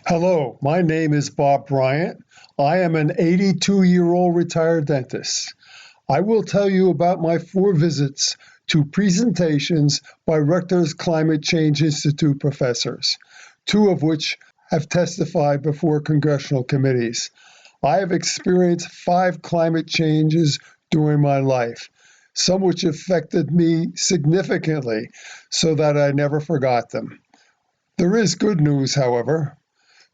Hello, my name is Bob Bryant. I am an 82-year-old retired dentist. I will tell you about my 4 visits to presentations by Rutgers Climate Change Institute professors, 2 of which have testified before congressional committees. I have experienced 5 climate changes during my life, some which affected me significantly so that I never forgot them. There is good news, however.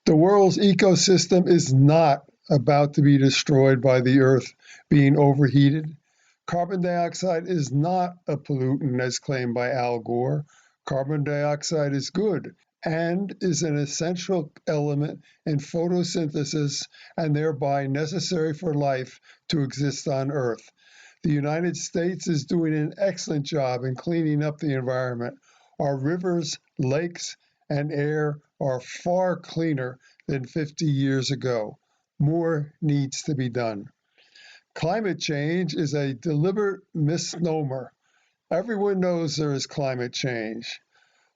The world's ecosystem is not about to be destroyed by the Earth being overheated. Carbon dioxide is not a pollutant as claimed by Al Gore. Carbon dioxide is good and is an essential element in photosynthesis and thereby necessary for life to exist on Earth. The United States is doing an excellent job in cleaning up the environment. Our rivers, lakes, and air are far cleaner than 50 years ago. More needs to be done. Climate change is a deliberate misnomer. Everyone knows there is climate change.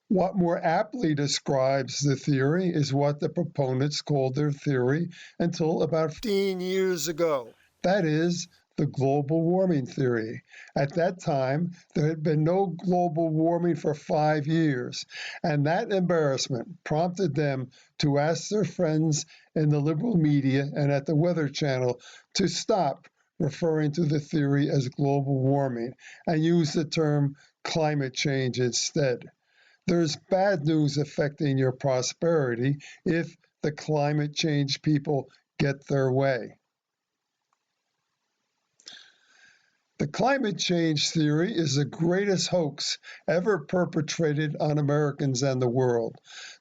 What more aptly describes the theory is what the proponents called their theory until about 15 years ago. That is, the global warming theory. At that time, there had been no global warming for 5 years, and that embarrassment prompted them to ask their friends in the liberal media and at the Weather Channel to stop referring to the theory as global warming and use the term climate change instead. There's bad news affecting your prosperity if the climate change people get their way. The climate change theory is the greatest hoax ever perpetrated on Americans and the world.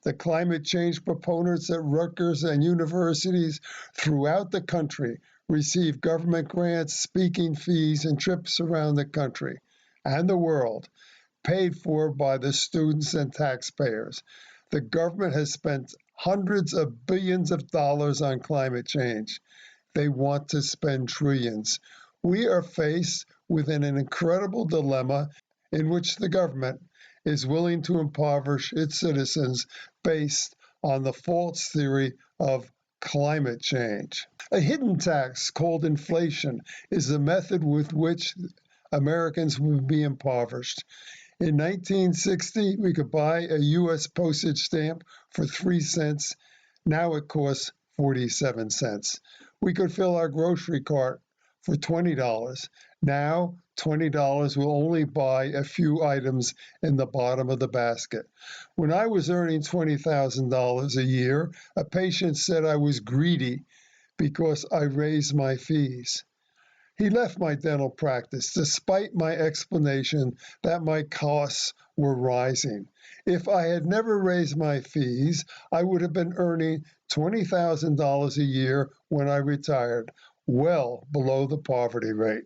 The climate change proponents at Rutgers and universities throughout the country receive government grants, speaking fees, and trips around the country and the world, paid for by the students and taxpayers. The government has spent hundreds of billions of dollars on climate change. They want to spend trillions. We are faced with an incredible dilemma in which the government is willing to impoverish its citizens based on the false theory of climate change. A hidden tax called inflation is the method with which Americans would be impoverished. In 1960, we could buy a U.S. postage stamp for 3 cents. Now it costs 47 cents. We could fill our grocery cart for $20. Now, $20 will only buy a few items in the bottom of the basket. When I was earning $20,000 a year, a patient said I was greedy because I raised my fees. He left my dental practice despite my explanation that my costs were rising. If I had never raised my fees, I would have been earning $20,000 a year when I retired, well below the poverty rate.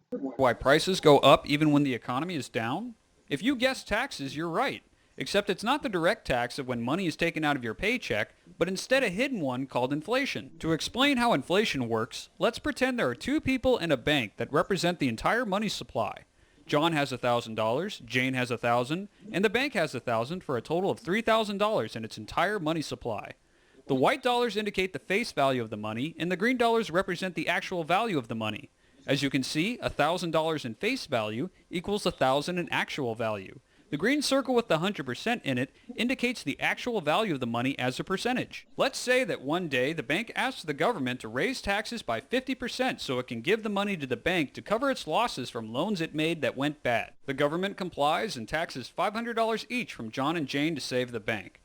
Why prices go up even when the economy is down? If you guess taxes, you're right. Except it's not the direct tax of when money is taken out of your paycheck, but instead a hidden one called inflation. To explain how inflation works, let's pretend there are 2 people in a bank that represent the entire money supply. John has $1,000, Jane has $1,000, and the bank has $1,000 for a total of $3,000 in its entire money supply. The white dollars indicate the face value of the money, and the green dollars represent the actual value of the money. As you can see, $1,000 in face value equals $1,000 in actual value. The green circle with the 100% in it indicates the actual value of the money as a percentage. Let's say that one day the bank asks the government to raise taxes by 50% so it can give the money to the bank to cover its losses from loans it made that went bad. The government complies and taxes $500 each from John and Jane to save the bank.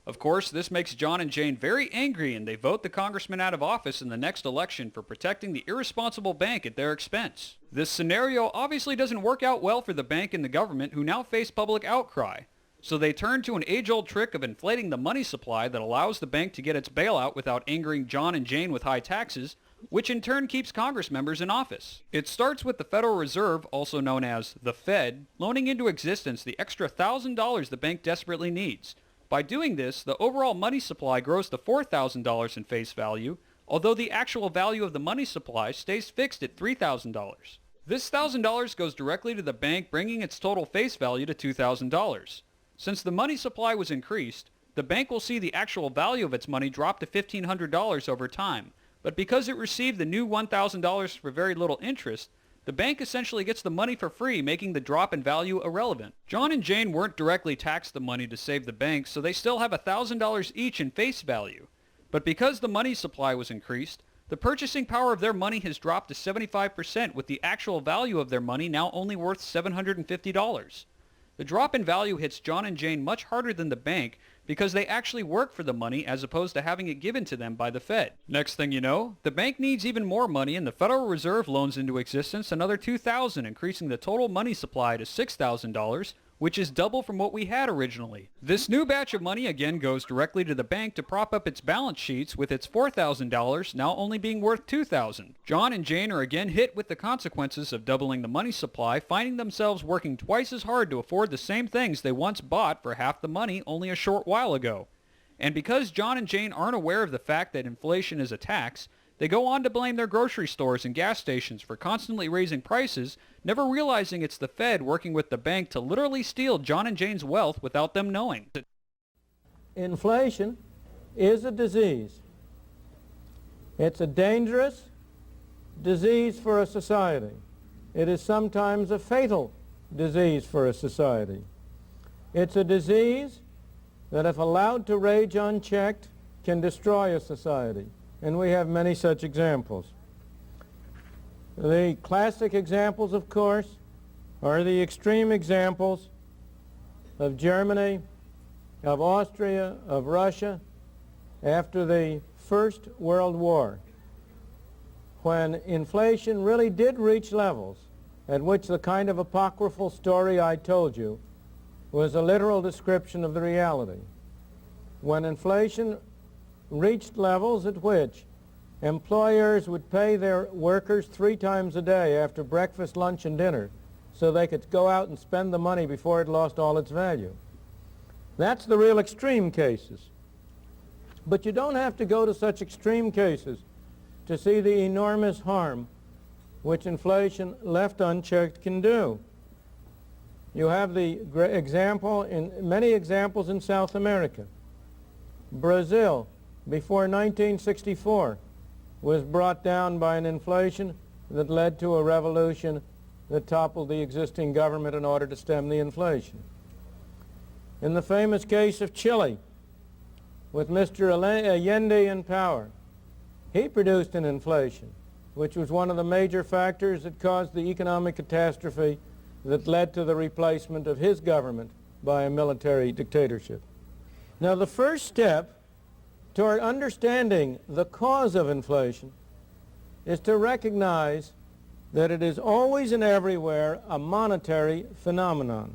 Of course, this makes John and Jane very angry and they vote the congressman out of office in the next election for protecting the irresponsible bank at their expense. This scenario obviously doesn't work out well for the bank and the government who now face public outcry. So they turn to an age-old trick of inflating the money supply that allows the bank to get its bailout without angering John and Jane with high taxes, which in turn keeps Congress members in office. It starts with the Federal Reserve, also known as the Fed, loaning into existence the extra $1,000 the bank desperately needs. By doing this, the overall money supply grows to $4,000 in face value, although the actual value of the money supply stays fixed at $3,000. This $1,000 goes directly to the bank, bringing its total face value to $2,000. Since the money supply was increased, the bank will see the actual value of its money drop to $1,500 over time. But because it received the new $1,000 for very little interest, the bank essentially gets the money for free, making the drop in value irrelevant. John and Jane weren't directly taxed the money to save the bank, so they still have $1,000 each in face value. But because the money supply was increased, the purchasing power of their money has dropped to 75%, with the actual value of their money now only worth $750. The drop in value hits John and Jane much harder than the bank because they actually work for the money as opposed to having it given to them by the Fed. Next thing you know, the bank needs even more money and the Federal Reserve loans into existence another $2,000, increasing the total money supply to $6,000, which is double from what we had originally. This new batch of money again goes directly to the bank to prop up its balance sheets, with its $4,000 now only being worth $2,000. John and Jane are again hit with the consequences of doubling the money supply, finding themselves working twice as hard to afford the same things they once bought for half the money only a short while ago. And because John and Jane aren't aware of the fact that inflation is a tax, they go on to blame their grocery stores and gas stations for constantly raising prices, never realizing it's the Fed working with the bank to literally steal John and Jane's wealth without them knowing. Inflation is a disease. It's a dangerous disease for a society. It is sometimes a fatal disease for a society. It's a disease that, if allowed to rage unchecked, can destroy a society. And we have many such examples. The classic examples, of course, are the extreme examples of Germany, of Austria, of Russia, after the First World War, when inflation really did reach levels at which the kind of apocryphal story I told you was a literal description of the reality. When inflation reached levels at which employers would pay their workers 3 times a day after breakfast, lunch, and dinner so they could go out and spend the money before it lost all its value. That's the real extreme cases. But you don't have to go to such extreme cases to see the enormous harm which inflation left unchecked can do. You have the example in many examples in South America. Brazil, before 1964, was brought down by an inflation that led to a revolution that toppled the existing government in order to stem the inflation. In the famous case of Chile, with Mr. Allende in power, he produced an inflation, which was one of the major factors that caused the economic catastrophe that led to the replacement of his government by a military dictatorship. Now, the first step toward understanding the cause of inflation is to recognize that it is always and everywhere a monetary phenomenon.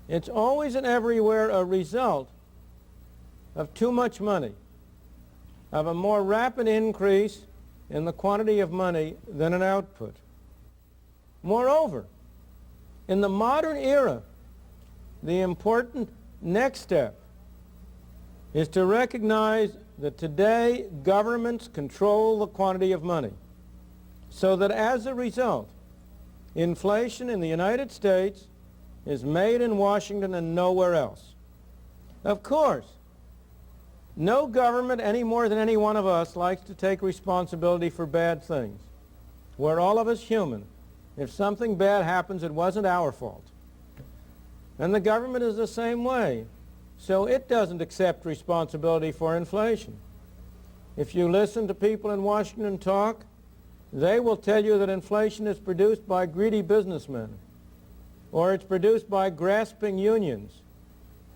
It's always and everywhere a result of too much money, of a more rapid increase in the quantity of money than an output. Moreover, in the modern era, the important next step is to recognize that today governments control the quantity of money, so that as a result, inflation in the United States is made in Washington and nowhere else. Of course, no government any more than any one of us likes to take responsibility for bad things. We're all of us human. If something bad happens, it wasn't our fault. And the government is the same way. So it doesn't accept responsibility for inflation. If you listen to people in Washington talk, they will tell you that inflation is produced by greedy businessmen, or it's produced by grasping unions,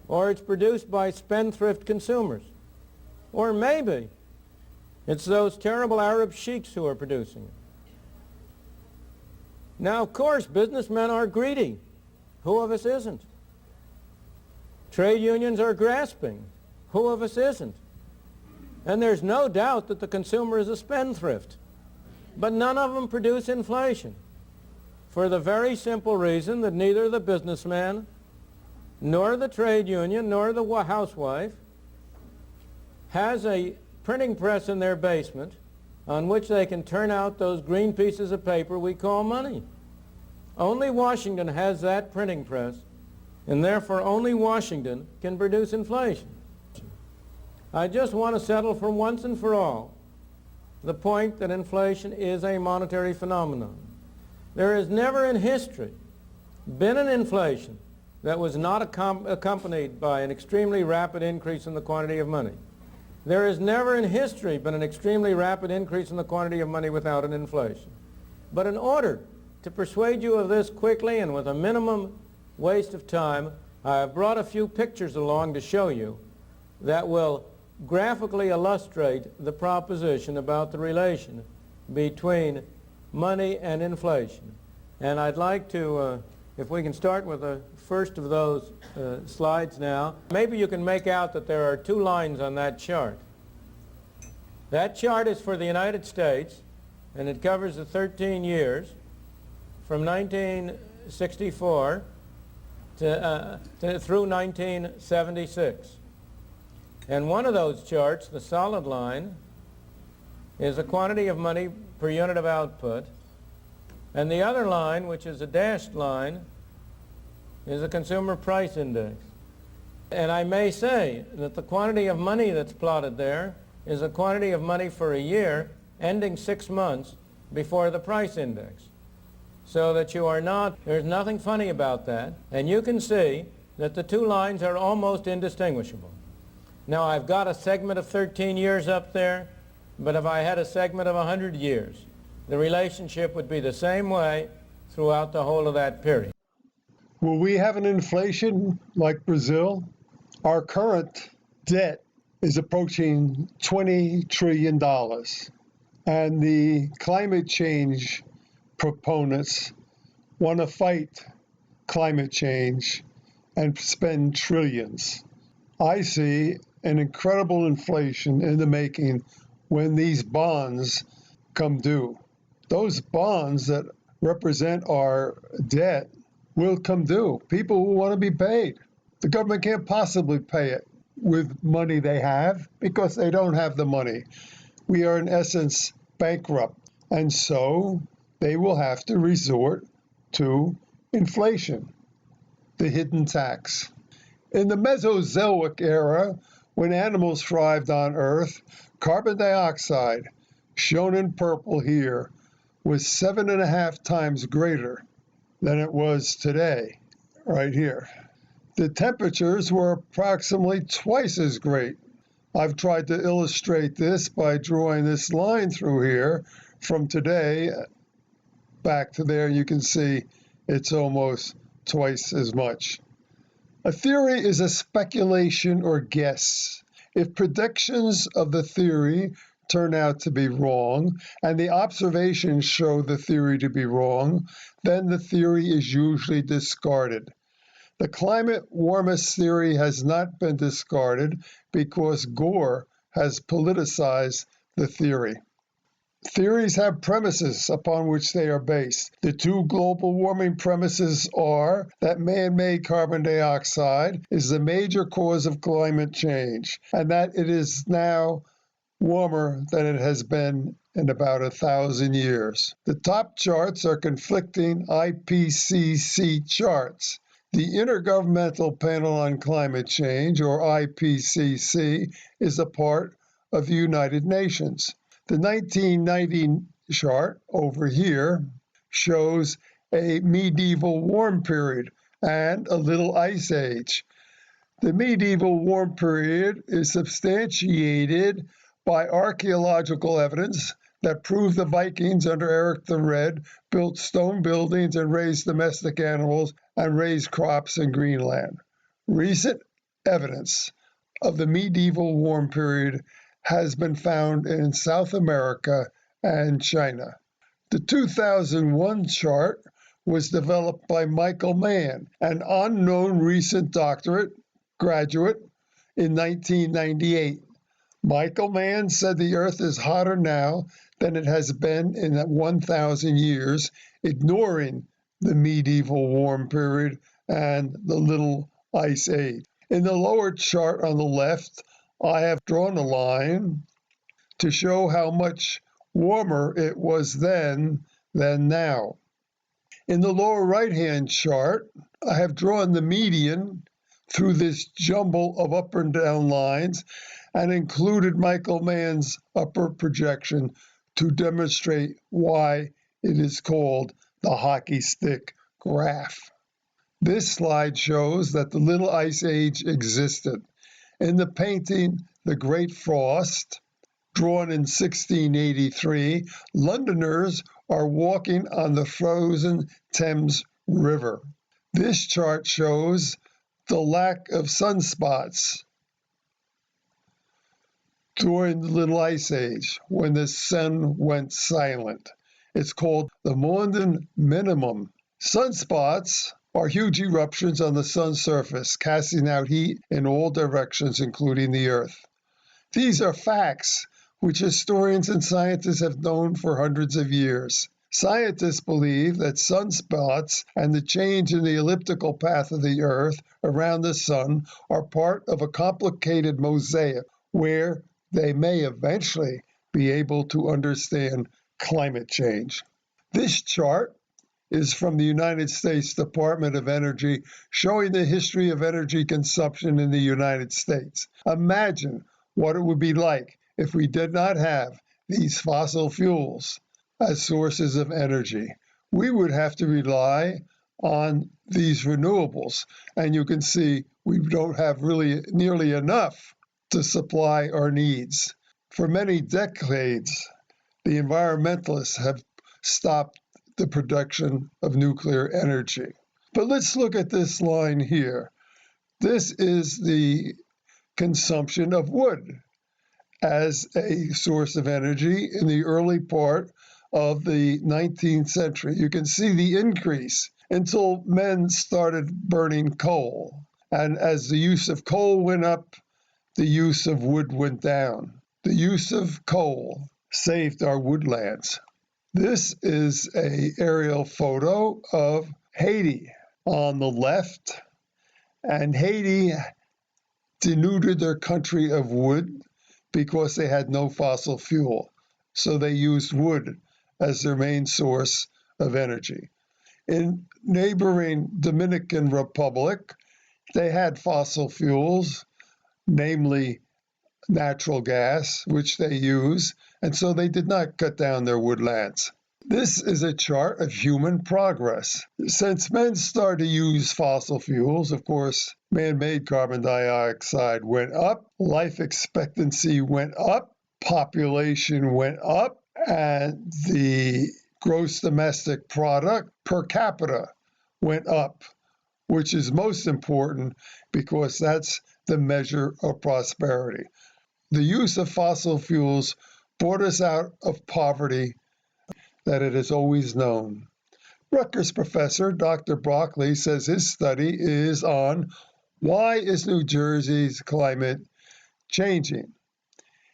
or it's produced by spendthrift consumers, or maybe it's those terrible Arab sheiks who are producing it. Now, of course, businessmen are greedy. Who of us isn't? Trade unions are grasping. Who of us isn't? And there's no doubt that the consumer is a spendthrift. But none of them produce inflation, for the very simple reason that neither the businessman, nor the trade union, nor the housewife has a printing press in their basement on which they can turn out those green pieces of paper we call money. Only Washington has that printing press, and therefore only Washington can produce inflation. I just want to settle for once and for all the point that inflation is a monetary phenomenon. There has never in history been an inflation that was not accompanied by an extremely rapid increase in the quantity of money. There has never in history been an extremely rapid increase in the quantity of money without an inflation. But in order to persuade you of this quickly and with a minimum waste of time, I have brought a few pictures along to show you that will graphically illustrate the proposition about the relation between money and inflation. And I'd like to, if we can start with the first of those slides now. Maybe you can make out that there are two lines on that chart. That chart is for the United States, and it covers the 13 years from 1964 through 1976. And one of those charts, the solid line, is the quantity of money per unit of output. And the other line, which is a dashed line, is the consumer price index. And I may say that the quantity of money that's plotted there is the quantity of money for a year ending 6 months before the price index. So that you are not, there's nothing funny about that. And you can see that the two lines are almost indistinguishable. Now, I've got a segment of 13 years up there, but if I had a segment of 100 years, the relationship would be the same way throughout the whole of that period. Will we have an inflation like Brazil? Our current debt is approaching $20 trillion, and the climate change proponents want to fight climate change and spend trillions. I see an incredible inflation in the making when these bonds come due. Those bonds that represent our debt will come due. People will want to be paid. The government can't possibly pay it with money they have because they don't have the money. We are in essence bankrupt, and so they will have to resort to inflation, the hidden tax. In the Mesozoic era, when animals thrived on Earth, carbon dioxide, shown in purple here, was 7.5 times greater than it was today, right here. The temperatures were approximately twice as great. I've tried to illustrate this by drawing this line through here from today back to there. You can see it's almost twice as much. A theory is a speculation or guess. If predictions of the theory turn out to be wrong, and the observations show the theory to be wrong, then the theory is usually discarded. The climate warmist theory has not been discarded because Gore has politicized the theory. Theories have premises upon which they are based. The two global warming premises are that man-made carbon dioxide is the major cause of climate change, and that it is now warmer than it has been in about 1,000 years. The top charts are conflicting IPCC charts. The Intergovernmental Panel on Climate Change, or IPCC, is a part of the United Nations. The 1990 chart over here shows a medieval warm period and a little ice age. The medieval warm period is substantiated by archaeological evidence that proved the Vikings under Eric the Red built stone buildings and raised domestic animals and raised crops in Greenland. Recent evidence of the medieval warm period has been found in South America and China. The 2001 chart was developed by Michael Mann, an unknown recent doctorate graduate in 1998. Michael Mann said the Earth is hotter now than it has been in 1,000 years, ignoring the medieval warm period and the little ice age. In the lower chart on the left, I have drawn a line to show how much warmer it was then than now. In the lower right-hand chart, I have drawn the median through this jumble of up and down lines and included Michael Mann's upper projection to demonstrate why it is called the hockey stick graph. This slide shows that the Little Ice Age existed. In the painting The Great Frost, drawn in 1683, Londoners are walking on the frozen Thames River. This chart shows the lack of sunspots during the Little Ice Age, when the sun went silent. It's called the Maunder minimum. Sunspots are huge eruptions on the sun's surface, casting out heat in all directions, including the Earth. These are facts which historians and scientists have known for hundreds of years. Scientists believe that sunspots and the change in the elliptical path of the Earth around the sun are part of a complicated mosaic where they may eventually be able to understand climate change. This chart is from the United States Department of Energy, showing the history of energy consumption in the United States. Imagine what it would be like if we did not have these fossil fuels as sources of energy. We would have to rely on these renewables, and you can see we don't have really nearly enough to supply our needs. For many decades, the environmentalists have stopped the production of nuclear energy. But let's look at this line here. This is the consumption of wood as a source of energy in the early part of the 19th century. You can see the increase until men started burning coal. And as the use of coal went up, the use of wood went down. The use of coal saved our woodlands. This is an aerial photo of Haiti on the left, and Haiti denuded their country of wood because they had no fossil fuel. So they used wood as their main source of energy. In neighboring Dominican Republic, they had fossil fuels, namely natural gas, which they use, and so they did not cut down their woodlands. This is a chart of human progress. Since men started to use fossil fuels, of course, man-made carbon dioxide went up, life expectancy went up, population went up, and the gross domestic product per capita went up, which is most important because that's the measure of prosperity. The use of fossil fuels brought us out of poverty that it has always known. Rutgers professor Dr. Broccoli says his study is on why is New Jersey's climate changing.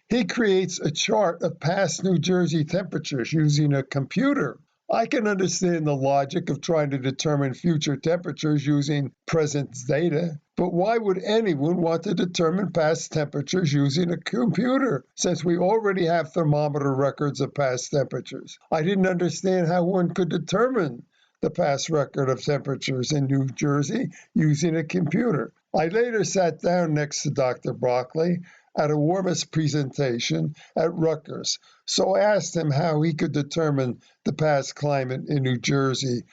He creates a chart of past New Jersey temperatures using a computer. I can understand the logic of trying to determine future temperatures using present data, but why would anyone want to determine past temperatures using a computer, since we already have thermometer records of past temperatures? I didn't understand how one could determine the past record of temperatures in New Jersey using a computer. I later sat down next to Dr. Broccoli at a warmest presentation at Rutgers, so I asked him how he could determine the past climate in New Jersey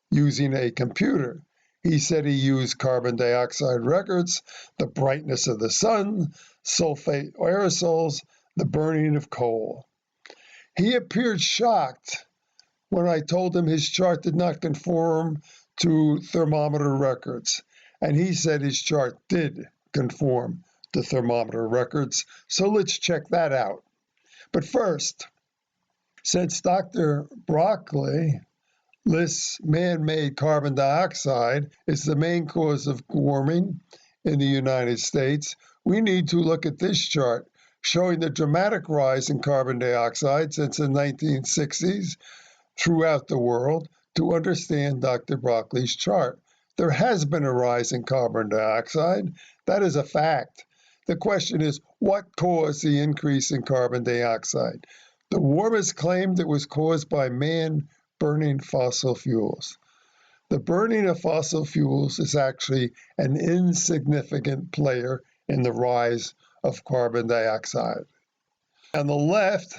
using a computer. He said he used carbon dioxide records, the brightness of the sun, sulfate aerosols, the burning of coal. He appeared shocked when I told him his chart did not conform to thermometer records, and he said his chart did conform to thermometer records, so let's check that out. But first, since Dr. Broccoli lists man-made carbon dioxide is the main cause of warming in the United States, we need to look at this chart showing the dramatic rise in carbon dioxide since the 1960s throughout the world to understand Dr. Broccoli's chart. There has been a rise in carbon dioxide. That is a fact. The question is, what caused the increase in carbon dioxide? The warmers claimed it was caused by man burning fossil fuels. The burning of fossil fuels is actually an insignificant player in the rise of carbon dioxide. On the left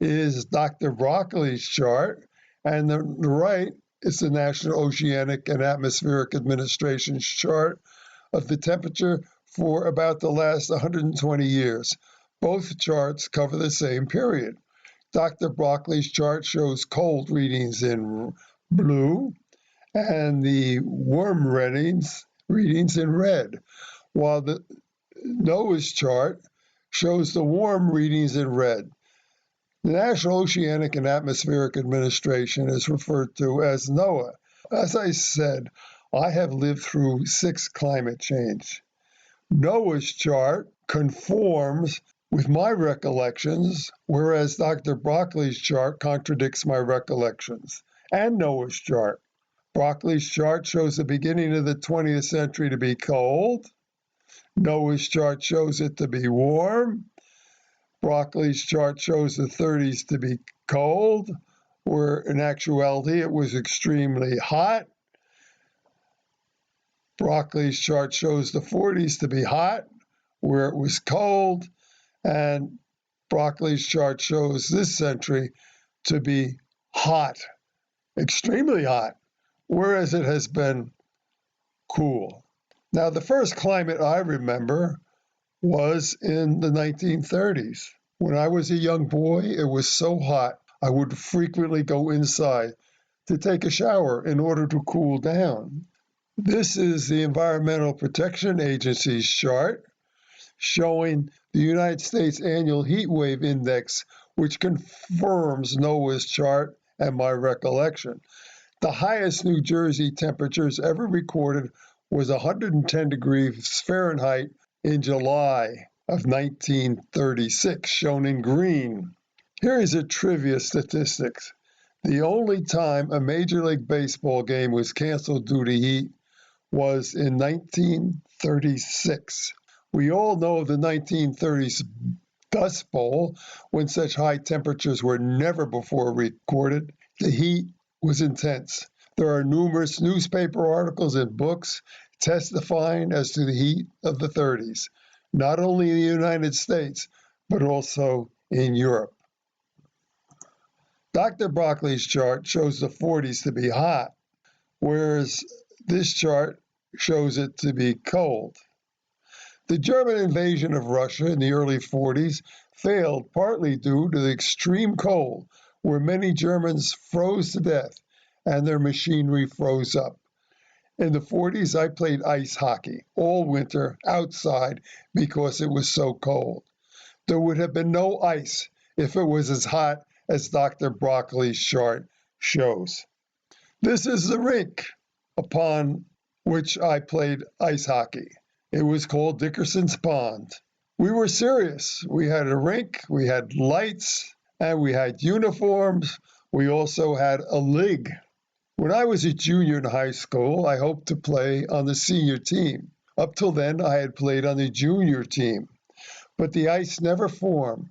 is Dr. Broccoli's chart, and the right is the National Oceanic and Atmospheric Administration's chart of the temperature for about the last 120 years. Both charts cover the same period. Dr. Broccoli's chart shows cold readings in blue and the warm readings in red, while the NOAA's chart shows the warm readings in red. The National Oceanic and Atmospheric Administration is referred to as NOAA. As I said, I have lived through 6 climate change. NOAA's chart conforms with my recollections, whereas Dr. Broccoli's chart contradicts my recollections, and NOAA's chart. Broccoli's chart shows the beginning of the 20th century to be cold. NOAA's chart shows it to be warm. Broccoli's chart shows the 30s to be cold, where in actuality it was extremely hot. Broccoli's chart shows the 40s to be hot, where it was cold. And Broccoli's chart shows this century to be hot, extremely hot, whereas it has been cool. Now, the first climate I remember was in the 1930s. When I was a young boy, it was so hot, I would frequently go inside to take a shower in order to cool down. This is the Environmental Protection Agency's chart showing the United States Annual Heat Wave Index, which confirms NOAA's chart and my recollection. The highest New Jersey temperatures ever recorded was 110 degrees Fahrenheit in July of 1936, shown in green. Here is a trivia statistics. The only time a Major League Baseball game was canceled due to heat was in 1936. We all know the 1930s Dust Bowl, when such high temperatures were never before recorded. The heat was intense. There are numerous newspaper articles and books testifying as to the heat of the 30s, not only in the United States, but also in Europe. Dr. Broccoli's chart shows the 40s to be hot, whereas this chart shows it to be cold. The German invasion of Russia in the early 40s failed partly due to the extreme cold, where many Germans froze to death and their machinery froze up. In the 40s, I played ice hockey all winter outside because it was so cold. There would have been no ice if it was as hot as Dr. Broccoli's chart shows. This is the rink upon which I played ice hockey. It was called Dickerson's Pond. We were serious. We had a rink, we had lights, and we had uniforms. We also had a league. When I was a junior in high school, I hoped to play on the senior team. Up till then, I had played on the junior team. But the ice never formed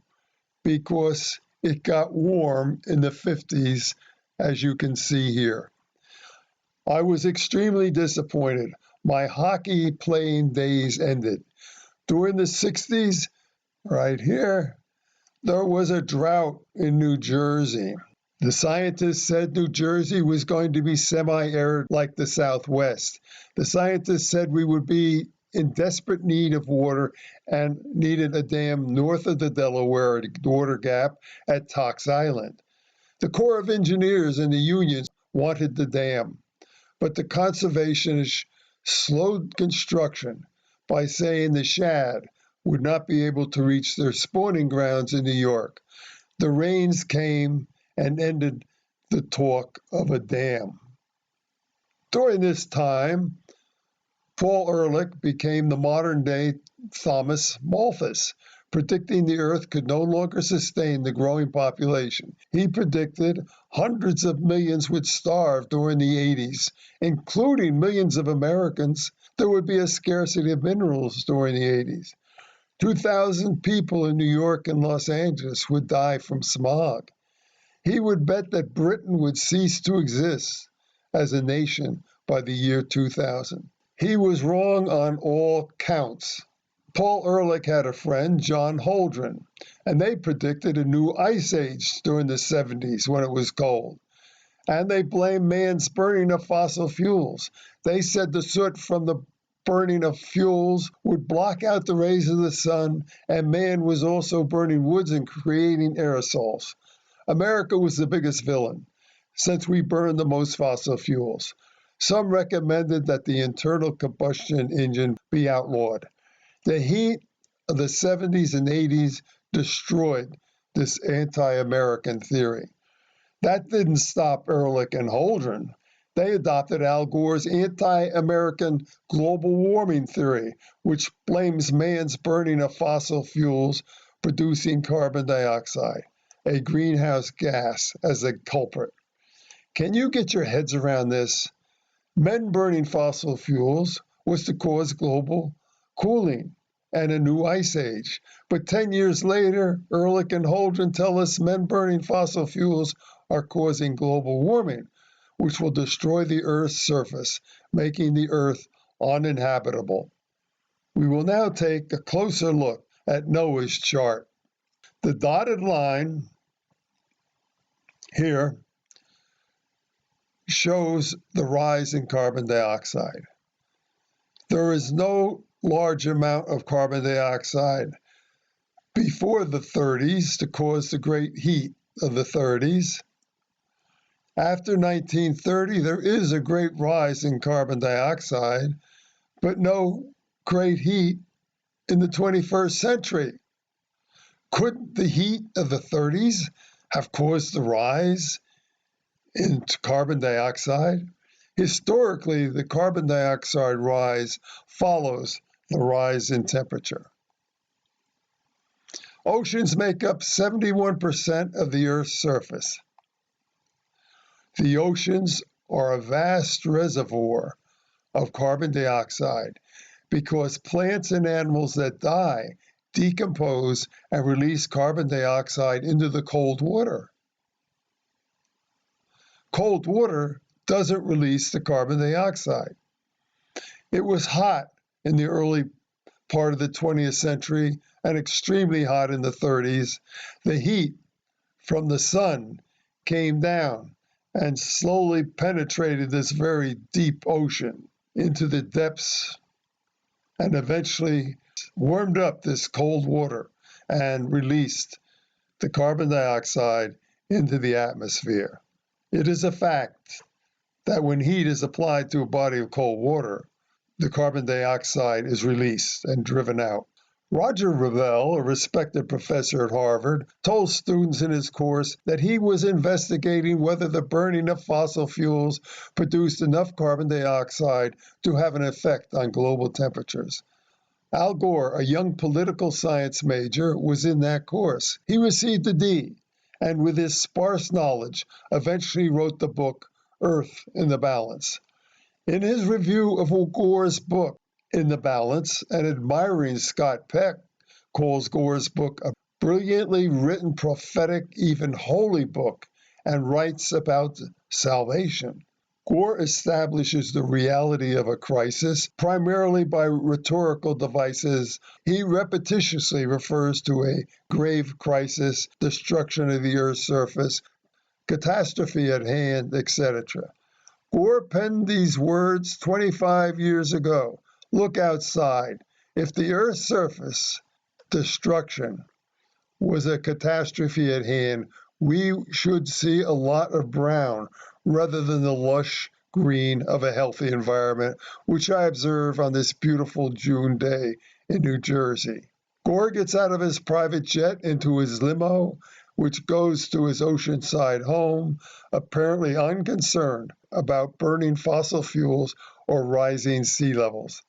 because it got warm in the 50s, as you can see here. I was extremely disappointed. My hockey playing days ended. During the 60s, right here, there was a drought in New Jersey. The scientists said New Jersey was going to be semi-arid like the Southwest. The scientists said we would be in desperate need of water and needed a dam north of the Delaware Water Gap at Tox Island. The Corps of Engineers and the unions wanted the dam, but the conservationists slowed construction by saying the shad would not be able to reach their spawning grounds in New York. The rains came and ended the talk of a dam. During this time, Paul Ehrlich became the modern-day Thomas Malthus, predicting the Earth could no longer sustain the growing population. He predicted hundreds of millions would starve during the 80s, including millions of Americans. There would be a scarcity of minerals during the 80s. 2,000 people in New York and Los Angeles would die from smog. He would bet that Britain would cease to exist as a nation by the year 2000. He was wrong on all counts. Paul Ehrlich had a friend, John Holdren, and they predicted a new ice age during the 70s when it was cold. And they blamed man's burning of fossil fuels. They said the soot from the burning of fuels would block out the rays of the sun, and man was also burning woods and creating aerosols. America was the biggest villain, since we burned the most fossil fuels. Some recommended that the internal combustion engine be outlawed. The heat of the 70s and 80s destroyed this anti-American theory. That didn't stop Ehrlich and Holdren. They adopted Al Gore's anti-American global warming theory, which blames man's burning of fossil fuels producing carbon dioxide, a greenhouse gas, as a culprit. Can you get your heads around this? Men burning fossil fuels was to cause global cooling and a new ice age. But 10 years later, Ehrlich and Holdren tell us men burning fossil fuels are causing global warming, which will destroy the Earth's surface, making the Earth uninhabitable. We will now take a closer look at Noah's chart. The dotted line here shows the rise in carbon dioxide. There is no large amount of carbon dioxide before the 30s to cause the great heat of the 30s. After 1930, there is a great rise in carbon dioxide, but no great heat in the 21st century. Could the heat of the 30s have caused the rise in carbon dioxide? Historically, the carbon dioxide rise follows the rise in temperature. Oceans make up 71% of the Earth's surface. The oceans are a vast reservoir of carbon dioxide because plants and animals that die decompose and release carbon dioxide into the cold water. Cold water doesn't release the carbon dioxide. It was hot in the early part of the 20th century and extremely hot in the 30s. The heat from the sun came down and slowly penetrated this very deep ocean into the depths and eventually warmed up this cold water and released the carbon dioxide into the atmosphere. It is a fact that when heat is applied to a body of cold water, the carbon dioxide is released and driven out. Roger Revelle, a respected professor at Harvard, told students in his course that he was investigating whether the burning of fossil fuels produced enough carbon dioxide to have an effect on global temperatures. Al Gore, a young political science major, was in that course. He received a D, and with his sparse knowledge, eventually wrote the book Earth in the Balance. In his review of Gore's book, In the Balance, and admiring Scott Peck, calls Gore's book a brilliantly written, prophetic, even holy book, and writes about salvation. Gore establishes the reality of a crisis primarily by rhetorical devices. He repetitiously refers to a grave crisis, destruction of the Earth's surface, catastrophe at hand, etc. Gore penned these words 25 years ago. Look outside. If the Earth's surface destruction was a catastrophe at hand, we should see a lot of brown rather than the lush green of a healthy environment, which I observe on this beautiful June day in New Jersey. Gore gets out of his private jet into his limo, which goes to his oceanside home, apparently unconcerned about burning fossil fuels or rising sea levels.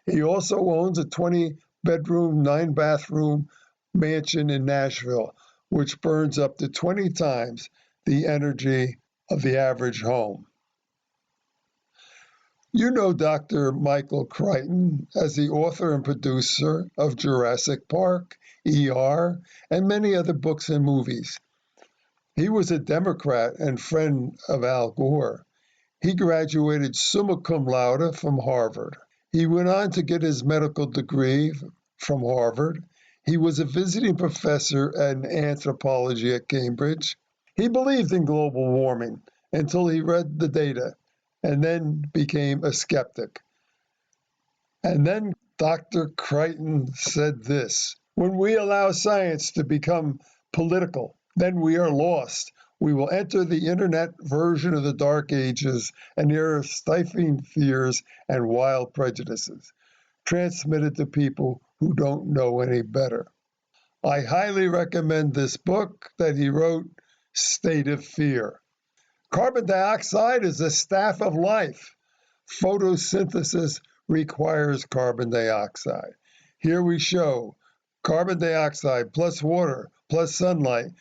He also owns a 20-bedroom, 9-bathroom mansion in Nashville, which burns up to 20 times the energy of the average home. You know Dr. Michael Crichton as the author and producer of Jurassic Park, ER, and many other books and movies. He was a Democrat and friend of Al Gore. He graduated summa cum laude from Harvard. He went on to get his medical degree from Harvard. He was a visiting professor in anthropology at Cambridge. He believed in global warming until he read the data and then became a skeptic. And then Dr. Crichton said this: "When we allow science to become political, then we are lost. We will enter the internet version of the Dark Ages, and there are stifling fears and wild prejudices transmitted to people who don't know any better." I highly recommend this book that he wrote, State of Fear. Carbon dioxide is the staff of life. Photosynthesis requires carbon dioxide. Here we show carbon dioxide plus water plus sunlight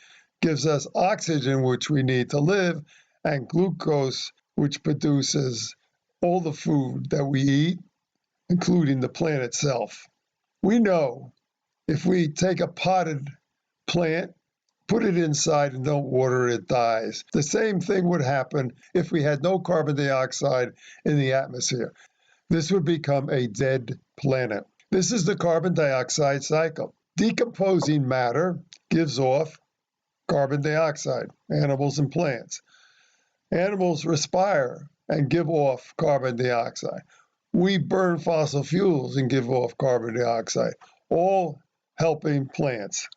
gives us oxygen, which we need to live, and glucose, which produces all the food that we eat, including the plant itself. We know if we take a potted plant, put it inside and don't water it, it dies. The same thing would happen if we had no carbon dioxide in the atmosphere. This would become a dead planet. This is the carbon dioxide cycle. Decomposing matter gives off carbon dioxide, animals and plants. Animals respire and give off carbon dioxide. We burn fossil fuels and give off carbon dioxide, all helping plants.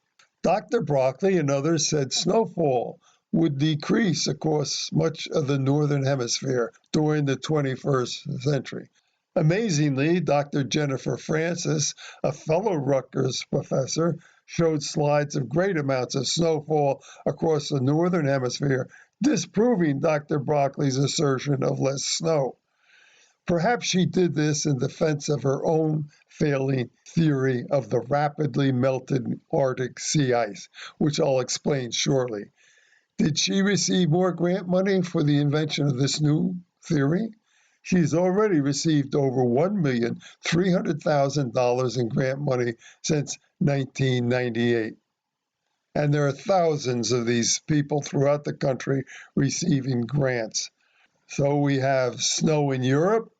Dr. Broccoli and others said snowfall would decrease across much of the northern hemisphere during the 21st century. Amazingly, Dr. Jennifer Francis, a fellow Rutgers professor, showed slides of great amounts of snowfall across the northern hemisphere, disproving Dr. Broccoli's assertion of less snow. Perhaps she did this in defense of her own failing theory of the rapidly melted Arctic sea ice, which I'll explain shortly. Did she receive more grant money for the invention of this new theory? She's already received over $1,300,000 in grant money since 1998. And there are thousands of these people throughout the country receiving grants. So we have snow in Europe,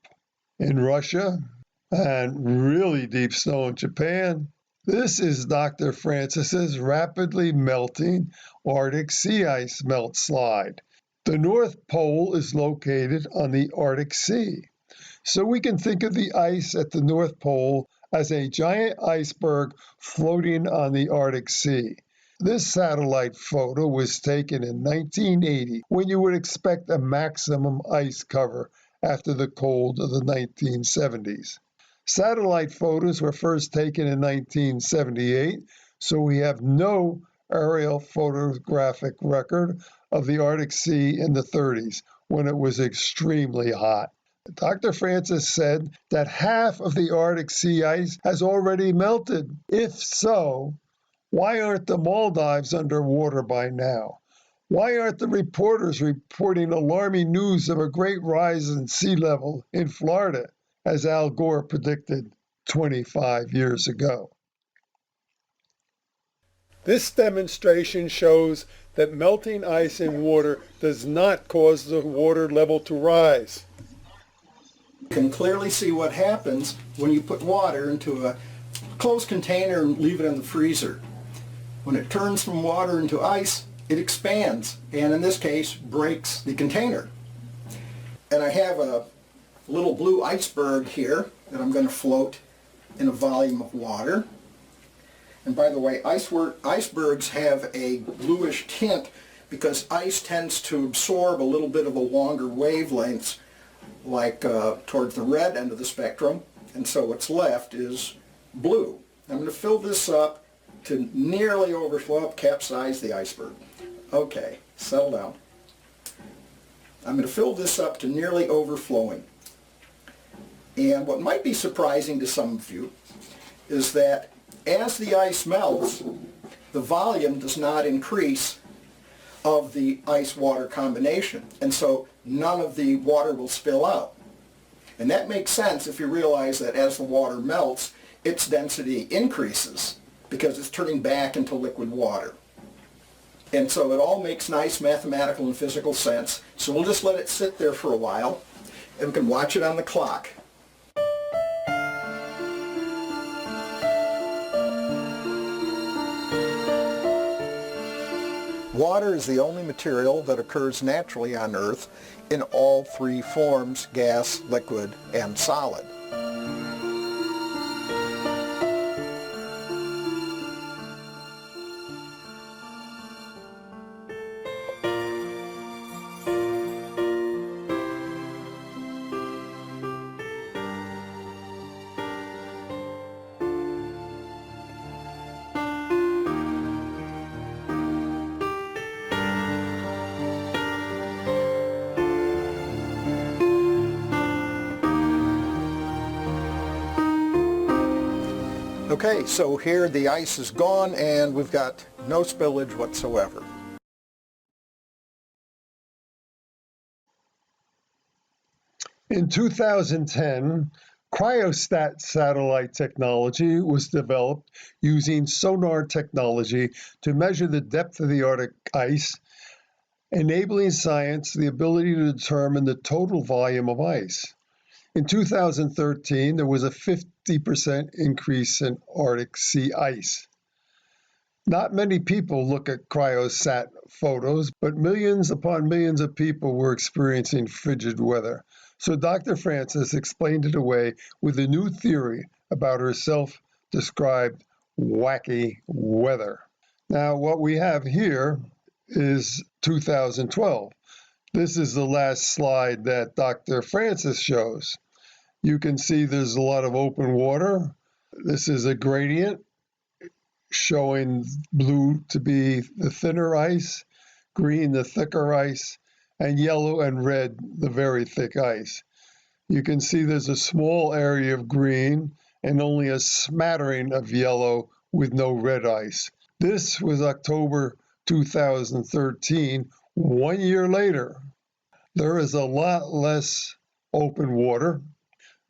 in Russia, and really deep snow in Japan. This is Dr. Francis's rapidly melting Arctic sea ice melt slide. The North Pole is located on the Arctic Sea, so we can think of the ice at the North Pole as a giant iceberg floating on the Arctic Sea. This satellite photo was taken in 1980, when you would expect a maximum ice cover after the cold of the 1970s. Satellite photos were first taken in 1978, so we have no aerial photographic record of the Arctic Sea in the 30s, when it was extremely hot. Dr. Francis said that half of the Arctic sea ice has already melted. If so, why aren't the Maldives underwater by now? Why aren't the reporters reporting alarming news of a great rise in sea level in Florida, as Al Gore predicted 25 years ago? This demonstration shows that melting ice in water does not cause the water level to rise. You can clearly see what happens when you put water into a closed container and leave it in the freezer. When it turns from water into ice, it expands, and in this case, breaks the container. And I have a little blue iceberg here that I'm going to float in a volume of water. And by the way, icebergs have a bluish tint because ice tends to absorb a little bit of a longer wavelengths, like towards the red end of the spectrum, and so what's left is blue. I'm going to fill this up to nearly overflow, capsize the iceberg. Okay, settle down. I'm going to fill this up to nearly overflowing. And what might be surprising to some of you is that as the ice melts, the volume does not increase of the ice-water combination, and so none of the water will spill out. And that makes sense if you realize that as the water melts, its density increases because it's turning back into liquid water. And so it all makes nice mathematical and physical sense. So we'll just let it sit there for a while, and we can watch it on the clock. Water is the only material that occurs naturally on Earth in all three forms: gas, liquid, and solid. Okay, so here the ice is gone and we've got no spillage whatsoever. In 2010, cryostat satellite technology was developed using sonar technology to measure the depth of the Arctic ice, enabling science the ability to determine the total volume of ice. In 2013, there was a 50% increase in Arctic sea ice. Not many people look at cryosat photos, but millions upon millions of people were experiencing frigid weather. So Dr. Francis explained it away with a new theory about her self-described wacky weather. Now, what we have here is 2012. This is the last slide that Dr. Francis shows. You can see there's a lot of open water. This is a gradient showing blue to be the thinner ice, green the thicker ice, and yellow and red the very thick ice. You can see there's a small area of green and only a smattering of yellow with no red ice. This was October 2013. 1 year later, there is a lot less open water.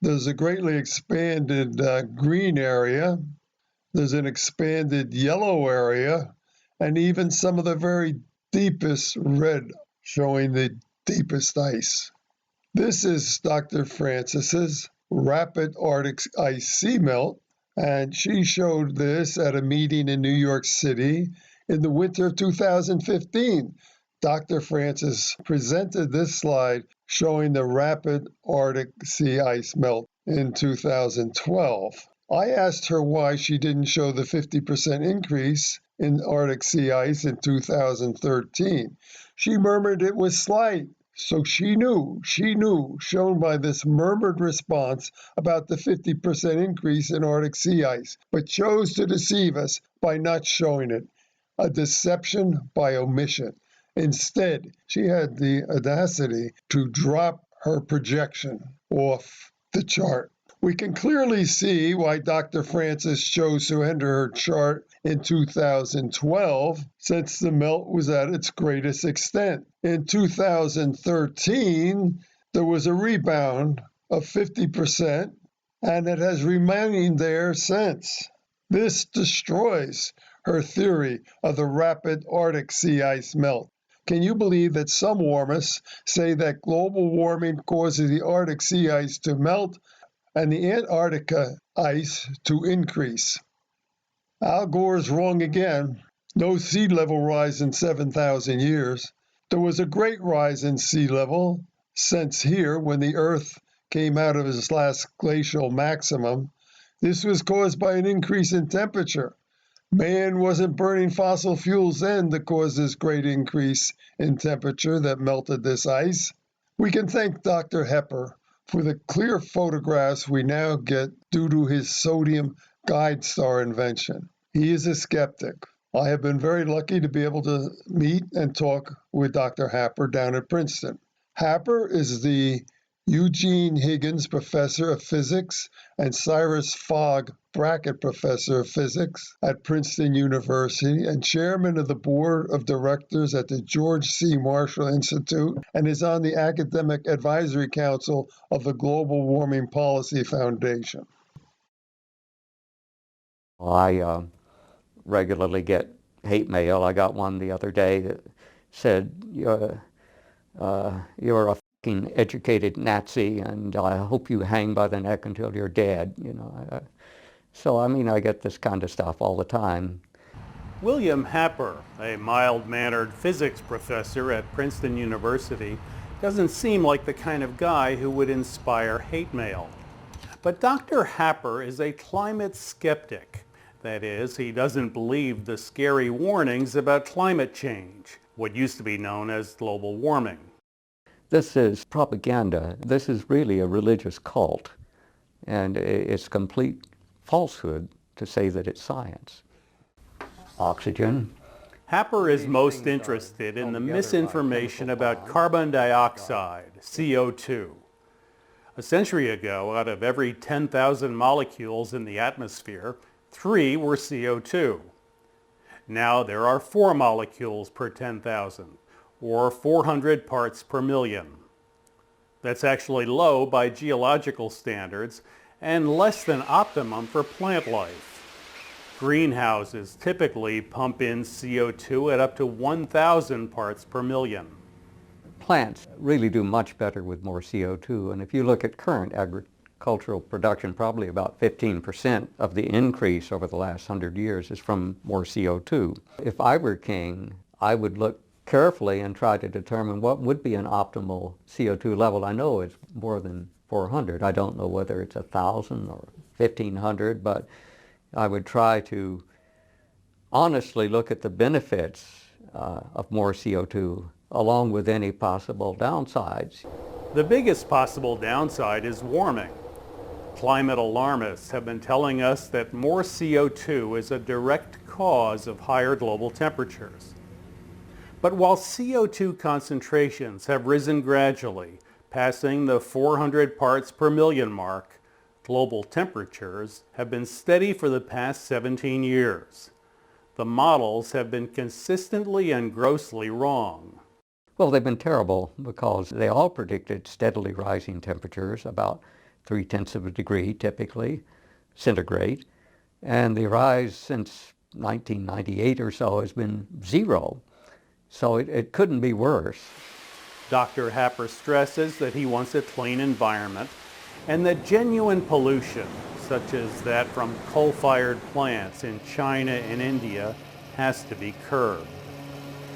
There's a greatly expanded green area. There's an expanded yellow area, and even some of the very deepest red, showing the deepest ice. This is Dr. Francis's rapid Arctic ice seamelt, and she showed this at a meeting in New York City in the winter of 2015. Dr. Francis presented this slide showing the rapid Arctic sea ice melt in 2012. I asked her why she didn't show the 50% increase in Arctic sea ice in 2013. She murmured it was slight. So she knew, shown by this murmured response about the 50% increase in Arctic sea ice, but chose to deceive us by not showing it, a deception by omission. Instead, she had the audacity to drop her projection off the chart. We can clearly see why Dr. Francis chose to enter her chart in 2012, since the melt was at its greatest extent. In 2013, there was a rebound of 50%, and it has remained there since. This destroys her theory of the rapid Arctic sea ice melt. Can you believe that some warmists say that global warming causes the Arctic sea ice to melt and the Antarctica ice to increase? Al Gore is wrong again. No sea level rise in 7,000 years. There was a great rise in sea level since here when the Earth came out of its last glacial maximum. This was caused by an increase in temperature. Man wasn't burning fossil fuels then to cause this great increase in temperature that melted this ice. We can thank Dr. Hepper for the clear photographs we now get due to his sodium guide star invention. He is a skeptic. I have been very lucky to be able to meet and talk with Dr. Happer down at Princeton. Happer is the Eugene Higgins Professor of Physics and Cyrus Fogg Brackett Professor of Physics at Princeton University and Chairman of the Board of Directors at the George C. Marshall Institute, and is on the Academic Advisory Council of the Global Warming Policy Foundation. I regularly get hate mail. I got one the other day that said, you're a fucking educated Nazi, and I hope you hang by the neck until you're dead. So, I mean, I get this kind of stuff all the time. William Happer, a mild-mannered physics professor at Princeton University, doesn't seem like the kind of guy who would inspire hate mail. But Dr. Happer is a climate skeptic. That is, he doesn't believe the scary warnings about climate change, what used to be known as global warming. This is propaganda. This is really a religious cult, and it's complete falsehood to say that it's science. Oxygen. Happer is most interested in the misinformation about carbon dioxide, CO2. A century ago, out of every 10,000 molecules in the atmosphere, 3 were CO2. Now there are 4 molecules per 10,000, or 400 parts per million. That's actually low by geological standards and less than optimum for plant life. Greenhouses typically pump in CO2 at up to 1,000 parts per million. Plants really do much better with more CO2, and if you look at current agricultural production, probably about 15% of the increase over the last 100 years is from more CO2. If I were king, I would look carefully and try to determine what would be an optimal CO2 level. I know it's more than 400. I don't know whether it's 1,000 or 1,500, but I would try to honestly look at the benefits of more CO2 along with any possible downsides. The biggest possible downside is warming. Climate alarmists have been telling us that more CO2 is a direct cause of higher global temperatures. But while CO2 concentrations have risen gradually, passing the 400 parts per million mark, global temperatures have been steady for the past 17 years. The models have been consistently and grossly wrong. Well, they've been terrible because they all predicted steadily rising temperatures, about 0.3 of a degree typically, centigrade, and the rise since 1998 or so has been 0. So it couldn't be worse. Dr. Happer stresses that he wants a clean environment and that genuine pollution, such as that from coal-fired plants in China and India, has to be curbed.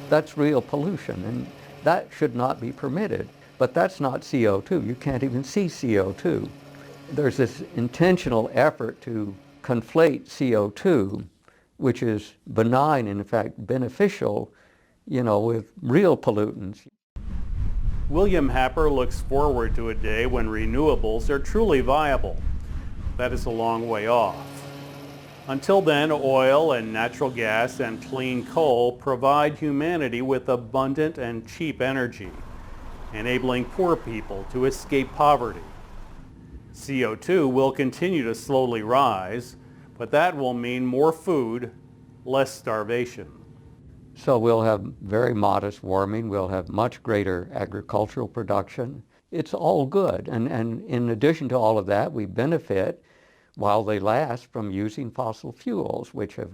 That's real pollution, and that should not be permitted. But that's not CO2. You can't even see CO2. There's this intentional effort to conflate CO2, which is benign and in fact beneficial, with real pollutants. William Happer looks forward to a day when renewables are truly viable. That is a long way off. Until then, oil and natural gas and clean coal provide humanity with abundant and cheap energy, enabling poor people to escape poverty. CO2 will continue to slowly rise, but that will mean more food, less starvation. So we'll have very modest warming, we'll have much greater agricultural production. It's all good, and in addition to all of that, we benefit while they last from using fossil fuels, which have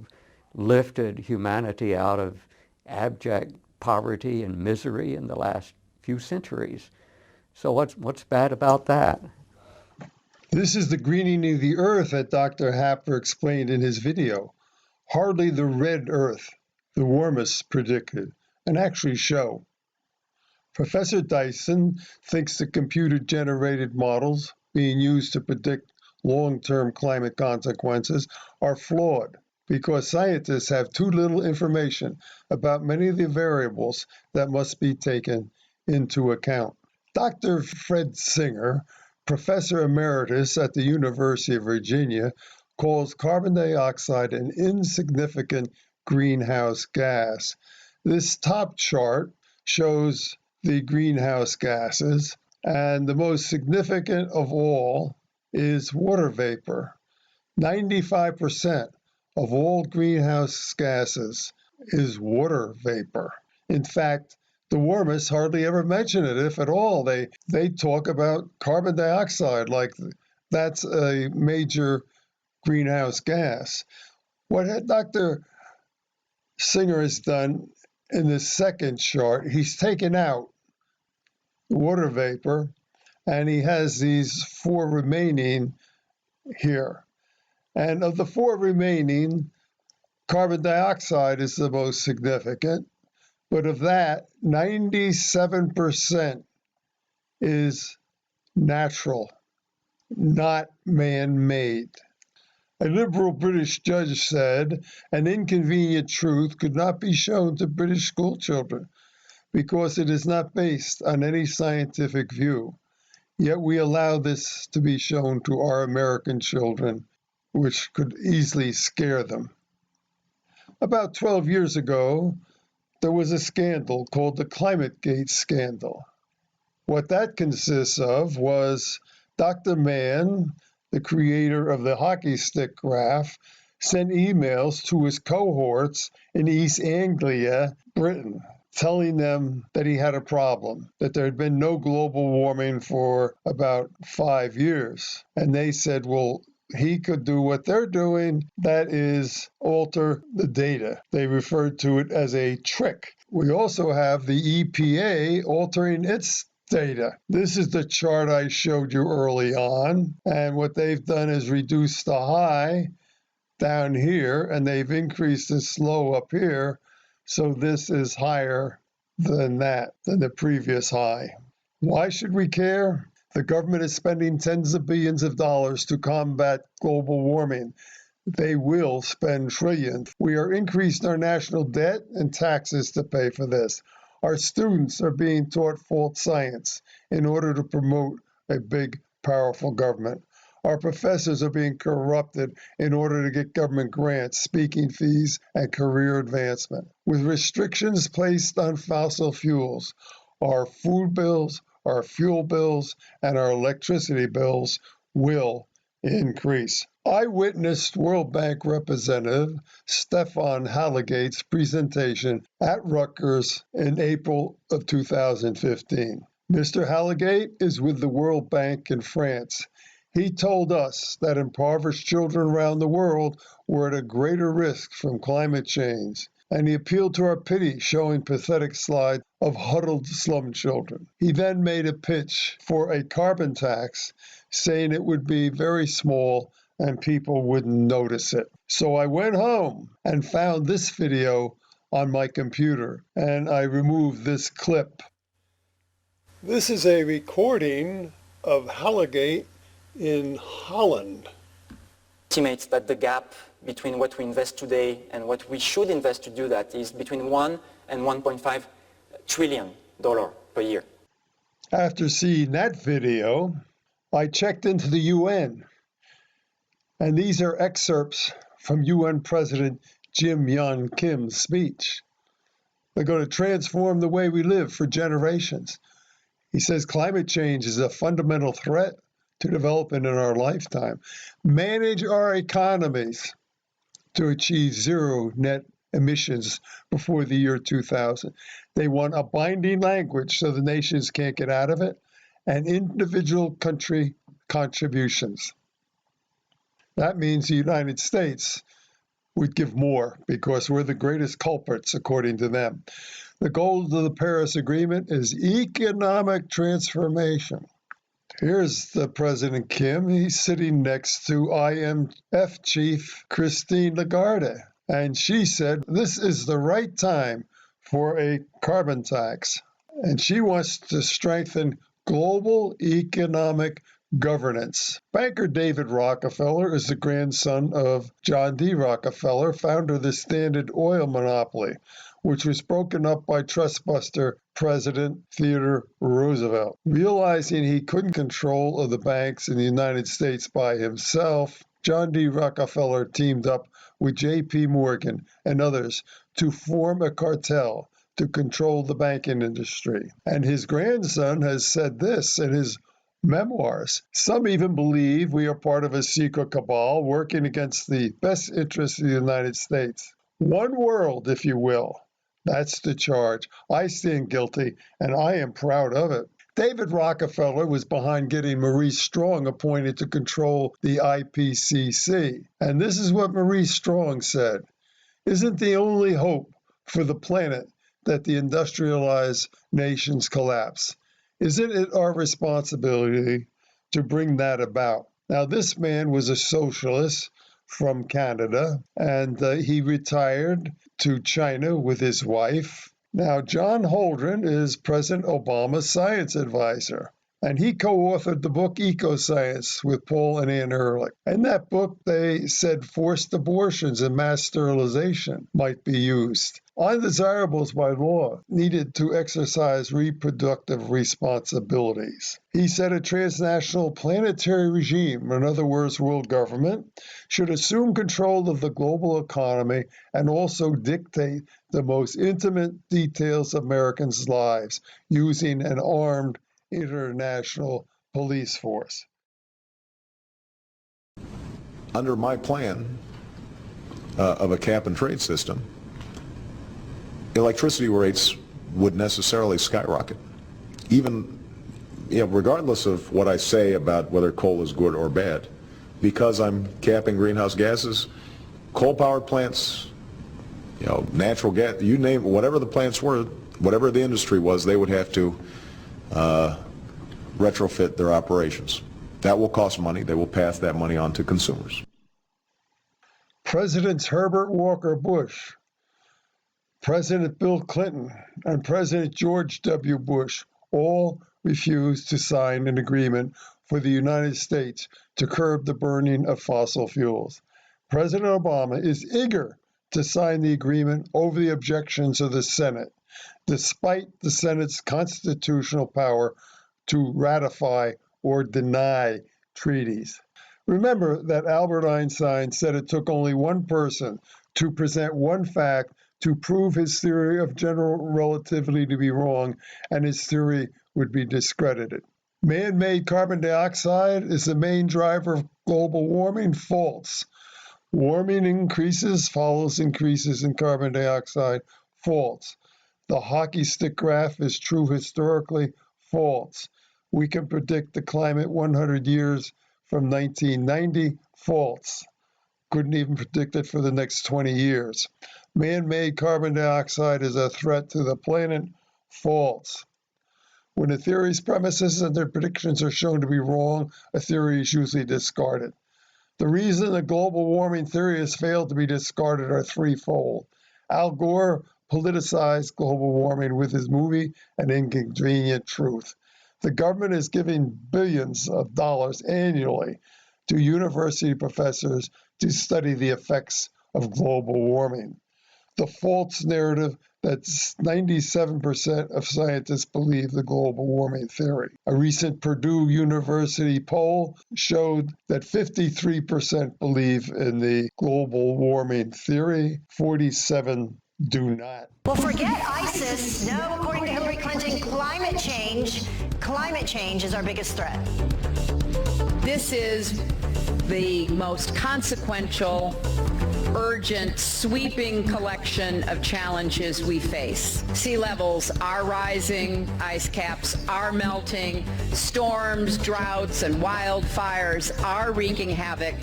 lifted humanity out of abject poverty and misery in the last few centuries. So what's bad about that? This is the greening of the earth that Dr. Happer explained in his video. Hardly the red earth the warmists predicted and actually show. Professor Dyson thinks the computer-generated models being used to predict long-term climate consequences are flawed because scientists have too little information about many of the variables that must be taken into account. Dr. Fred Singer, professor emeritus at the University of Virginia, calls carbon dioxide an insignificant greenhouse gas. This top chart shows the greenhouse gases, and the most significant of all is water vapor. 95% of all greenhouse gases is water vapor. In fact, the warmists hardly ever mention it, if at all. They talk about carbon dioxide like that's a major greenhouse gas. What Dr. Singer has done in the second chart, he's taken out water vapor, and he has these 4 remaining here. And of the 4 remaining, carbon dioxide is the most significant, but of that, 97% is natural, not man-made. A liberal British judge said an inconvenient truth could not be shown to British schoolchildren because it is not based on any scientific view. Yet we allow this to be shown to our American children, which could easily scare them. About 12 years ago, there was a scandal called the ClimateGate scandal. What that consists of was Dr. Mann, the creator of the hockey stick graph, sent emails to his cohorts in East Anglia, Britain, telling them that he had a problem, that there had been no global warming for about 5 years. And they said, well, he could do what they're doing, that is, alter the data. They referred to it as a trick. We also have the EPA altering its data. This is the chart I showed you early on, and what they've done is reduce the high down here, and they've increased the low up here, so this is higher than that, than the previous high. Why should we care? The government is spending tens of billions of dollars to combat global warming. They will spend trillions. We are increasing our national debt and taxes to pay for this. Our students are being taught false science in order to promote a big, powerful government. Our professors are being corrupted in order to get government grants, speaking fees, and career advancement. With restrictions placed on fossil fuels, our food bills, our fuel bills, and our electricity bills will increase. I witnessed World Bank representative Stefan Halligate's presentation at Rutgers in April of 2015. Mr. Halligate is with the World Bank in France. He told us that impoverished children around the world were at a greater risk from climate change, and he appealed to our pity, showing pathetic slides of huddled slum children. He then made a pitch for a carbon tax, saying it would be very small and people wouldn't notice it. So I went home and found this video on my computer, and I removed this clip. This is a recording of Halligate in Holland. Estimates that the gap between what we invest today and what we should invest to do that is between $1 and $1.5 trillion per year. After seeing that video, I checked into the UN, and these are excerpts from UN President Jim Yong Kim's speech. They're going to transform the way we live for generations. He says climate change is a fundamental threat to development in our lifetime. Manage our economies to achieve zero net emissions before the year 2000. They want a binding language so the nations can't get out of it, and individual country contributions. That means the United States would give more because we're the greatest culprits, according to them. The goal of the Paris Agreement is economic transformation. Here's the President Kim. He's sitting next to IMF Chief Christine Lagarde. And she said, this is the right time for a carbon tax. And she wants to strengthen global economic governance. Banker David Rockefeller is the grandson of John D. Rockefeller, founder of the Standard Oil monopoly, which was broken up by trustbuster President Theodore Roosevelt. Realizing he couldn't control of the banks in the United States by himself, John D. Rockefeller teamed up with J.P. Morgan and others to form a cartel to control the banking industry. And his grandson has said this in his memoirs. Some even believe we are part of a secret cabal working against the best interests of the United States. One world, if you will. That's the charge. I stand guilty, and I am proud of it. David Rockefeller was behind getting Maurice Strong appointed to control the IPCC. And this is what Maurice Strong said. isn't the only hope for the planet that the industrialized nations collapse. Isn't it our responsibility to bring that about? Now, this man was a socialist from Canada, and he retired to China with his wife. Now, John Holdren is President Obama's science advisor, and he co-authored the book Ecoscience with Paul and Ann Ehrlich. In that book, they said forced abortions and mass sterilization might be used. Undesirables by law needed to exercise reproductive responsibilities. He said a transnational planetary regime, in other words, world government, should assume control of the global economy and also dictate the most intimate details of Americans' lives using an armed international police force. Under my plan of a cap and trade system, electricity rates would necessarily skyrocket. Even, regardless of what I say about whether coal is good or bad, because I'm capping greenhouse gases, coal power plants, natural gas, you name it, whatever the plants were, whatever the industry was, they would have to retrofit their operations. That will cost money. They will pass that money on to consumers. Presidents Herbert Walker Bush, President Bill Clinton, and President George W. Bush all refused to sign an agreement for the United States to curb the burning of fossil fuels. President Obama is eager to sign the agreement over the objections of the Senate, despite the Senate's constitutional power to ratify or deny treaties. Remember that Albert Einstein said it took only one person to present one fact to prove his theory of general relativity to be wrong, and his theory would be discredited. Man-made carbon dioxide is the main driver of global warming. False. Warming increases follows increases in carbon dioxide. False. The hockey stick graph is true historically. False. We can predict the climate 100 years from 1990. False. Couldn't even predict it for the next 20 years. Man-made carbon dioxide is a threat to the planet. False. When a theory's premises and their predictions are shown to be wrong, a theory is usually discarded. The reason the global warming theory has failed to be discarded are threefold. Al Gore politicized global warming with his movie An Inconvenient Truth. The government is giving billions of dollars annually to university professors to study the effects of global warming. The false narrative that 97% of scientists believe the global warming theory. A recent Purdue University poll showed that 53% believe in the global warming theory, 47% do not. Well, forget ISIS. No, according to Hillary Clinton, climate change is our biggest threat. This is the most consequential, urgent, sweeping collection of challenges we face. Sea levels are rising, ice caps are melting, storms, droughts, and wildfires are wreaking havoc.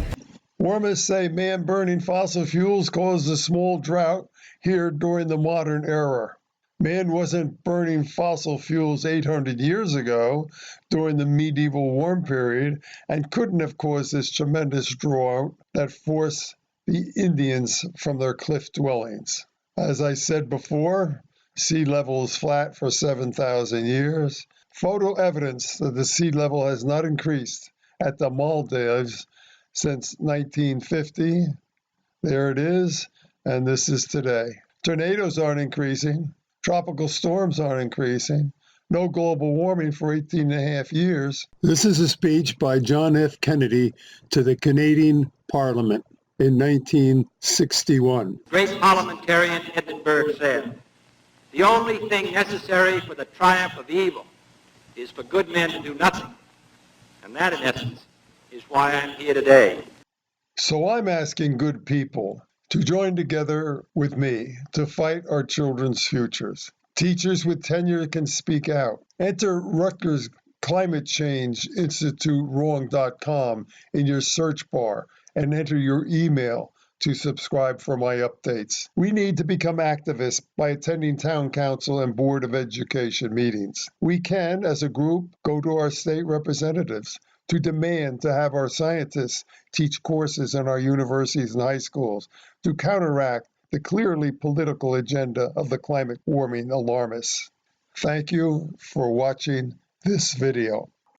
Warmists say man burning fossil fuels caused a small drought here during the modern era. Man wasn't burning fossil fuels 800 years ago during the medieval warm period and couldn't have caused this tremendous drought that forced the Indians from their cliff dwellings. As I said before, sea level is flat for 7,000 years. Photo evidence that the sea level has not increased at the Maldives since 1950. There it is, and this is today. Tornadoes aren't increasing. Tropical storms aren't increasing. No global warming for 18 and a half years. This is a speech by John F. Kennedy to the Canadian Parliament in 1961. Great parliamentarian Edinburgh said, "The only thing necessary for the triumph of evil is for good men to do nothing." And that, in essence, is why I'm here today. So I'm asking good people to join together with me to fight our children's futures. Teachers with tenure can speak out. Enter Rutgers Climate Change Institute wrong.com in your search bar and enter your email to subscribe for my updates. We need to become activists by attending town council and board of education meetings. We can, as a group, go to our state representatives to demand to have our scientists teach courses in our universities and high schools to counteract the clearly political agenda of the climate warming alarmists. Thank you for watching this video.